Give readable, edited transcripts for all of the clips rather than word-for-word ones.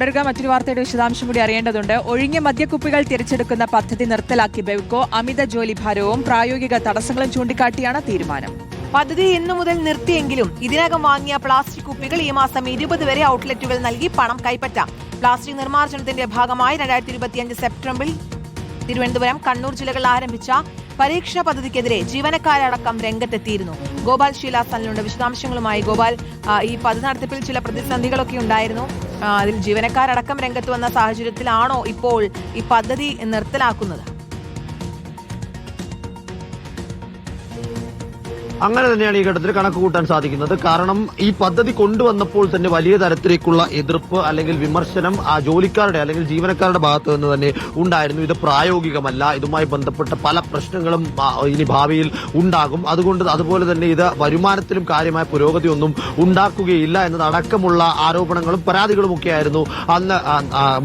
മറ്റൊരു വാർത്തയുടെ വിശദാംശം കൂടി അറിയേണ്ടതുണ്ട്. ഒഴിഞ്ഞ മദ്യക്കുപ്പികൾ തിരിച്ചെടുക്കുന്ന പദ്ധതി നിർത്തലാക്കി ബെവ്കോ. അമിത ജോലിഭാരവും പ്രായോഗിക തടസ്സങ്ങളും ചൂണ്ടിക്കാട്ടിയാണ് തീരുമാനം. പദ്ധതി ഇന്നു മുതൽ നിർത്തിയെങ്കിലും ഇതിനകം വാങ്ങിയ പ്ലാസ്റ്റിക് കുപ്പികൾ ഈ മാസം 20 വരെ ഔട്ട്ലെറ്റുകൾ നൽകി പണം കൈപ്പറ്റാം. പ്ലാസ്റ്റിക് നിർമ്മാർജ്ജനത്തിന്റെ ഭാഗമായി 2025 സെപ്റ്റംബറിൽ തിരുവനന്തപുരം, കണ്ണൂർ ജില്ലകളിൽ ആരംഭിച്ച പരീക്ഷണ പദ്ധതിക്കെതിരെ ജീവനക്കാരടക്കം രംഗത്തെത്തിയിരുന്നു. ഗോപാൽ ശീലാസനിലുണ്ട് വിശദാംശങ്ങളുമായി. ഗോപാൽ, ഈ പദ്ധതി നടത്തിപ്പിൽ ചില പ്രതിസന്ധികളൊക്കെ ഉണ്ടായിരുന്നു. അതിൽ ജീവനക്കാരടക്കം രംഗത്ത് വന്ന സാഹചര്യത്തിലാണോ ഇപ്പോൾ ഈ പദ്ധതി നിർത്തലാക്കുന്നത്? അങ്ങനെ തന്നെയാണ് ഈ ഘട്ടത്തിൽ കണക്ക് കൂട്ടാൻ സാധിക്കുന്നത്. കാരണം ഈ പദ്ധതി കൊണ്ടുവന്നപ്പോൾ തന്നെ വലിയ തരത്തിലേക്കുള്ള എതിർപ്പ് അല്ലെങ്കിൽ വിമർശനം ജോലിക്കാരുടെ അല്ലെങ്കിൽ ജീവനക്കാരുടെ ഭാഗത്ത് നിന്ന് തന്നെ ഉണ്ടായിരുന്നു. ഇത് പ്രായോഗികമല്ല, ഇതുമായി ബന്ധപ്പെട്ട പല പ്രശ്നങ്ങളും ഇനി ഭാവിയിൽ ഉണ്ടാകും, അതുപോലെ തന്നെ ഇത് വരുമാനത്തിലും കാര്യമായ പുരോഗതി ഒന്നും ഉണ്ടാക്കുകയില്ല എന്നതടക്കമുള്ള ആരോപണങ്ങളും പരാതികളും ഒക്കെയായിരുന്നു അന്ന്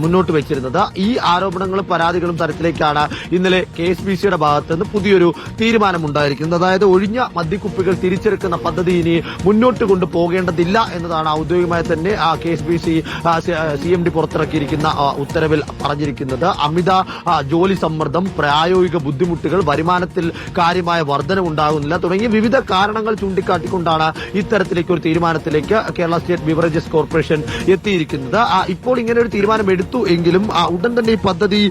മുന്നോട്ട് വെച്ചിരുന്നത്. ഈ ആരോപണങ്ങളും പരാതികളും തരത്തിലേക്കാണ് ഇന്നലെ KSBCയുടെ ഭാഗത്ത് നിന്ന് പുതിയൊരു തീരുമാനമുണ്ടായിരിക്കുന്നത്. അതായത് ഒഴിഞ്ഞ കുപ്പികൾ തിരിച്ചെടുക്കുന്ന പദ്ധതി ഇനി മുന്നോട്ട് കൊണ്ടുപോകേണ്ടതില്ല എന്നതാണ് ഔദ്യോഗികമായി തന്നെ KSBC CMD പുറത്തിറക്കിയിരിക്കുന്ന ഉത്തരവിൽ പറഞ്ഞിരിക്കുന്നത്. അമിത ജോലി സമ്മർദ്ദം, പ്രായോഗിക ബുദ്ധിമുട്ടുകൾ, വരുമാനത്തിൽ കാര്യമായ വർധനവുണ്ടാകുന്നില്ല തുടങ്ങിയ വിവിധ കാരണങ്ങൾ ചൂണ്ടിക്കാട്ടിക്കൊണ്ടാണ് ഇത്തരത്തിലേക്ക് ഒരു തീരുമാനത്തിലേക്ക് കേരള സ്റ്റേറ്റ് ബിവറേജസ് കോർപ്പറേഷൻ എത്തിയിരിക്കുന്നത്. ഇപ്പോൾ ഇങ്ങനെ ഒരു തീരുമാനം എടുത്തു എങ്കിലും ഉടൻ തന്നെ ഈ പദ്ധതി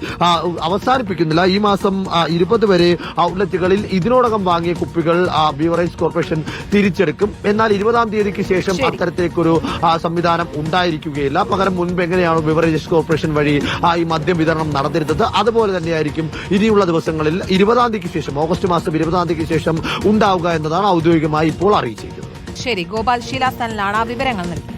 അവസാനിപ്പിക്കുന്നില്ല. ഈ മാസം 20 വരെ ഔട്ട്ലെറ്റുകളിൽ ഇതിനോടകം വാങ്ങിയ കുപ്പികൾ ബിവറേജ് കോർപ്പറേഷൻ തിരിച്ചെടുക്കും. എന്നാൽ 20-ാം തീയതിക്ക് ശേഷം അത്തരത്തിലേക്കൊരു സംവിധാനം ഉണ്ടായിരിക്കുകയില്ല. പകരം മുൻപ് എങ്ങനെയാണോ ബിവറേജസ് കോർപ്പറേഷൻ വഴി ഈ മദ്യം വിതരണം നടന്നിരുന്നത് അതുപോലെ തന്നെയായിരിക്കും ഇനിയുള്ള ദിവസങ്ങളിൽ 20-ാം തീയതിക്ക് ശേഷം, ഓഗസ്റ്റ് മാസം 20-ാം തീയതിക്ക് ശേഷം ഉണ്ടാവുക എന്നതാണ് ഔദ്യോഗികമായി ഇപ്പോൾ അറിയിച്ചിരിക്കുന്നത്. ശരി, ഗോപാൽ ശീലാസ്ഥാനിലാണ് വിവരങ്ങൾ നൽകി.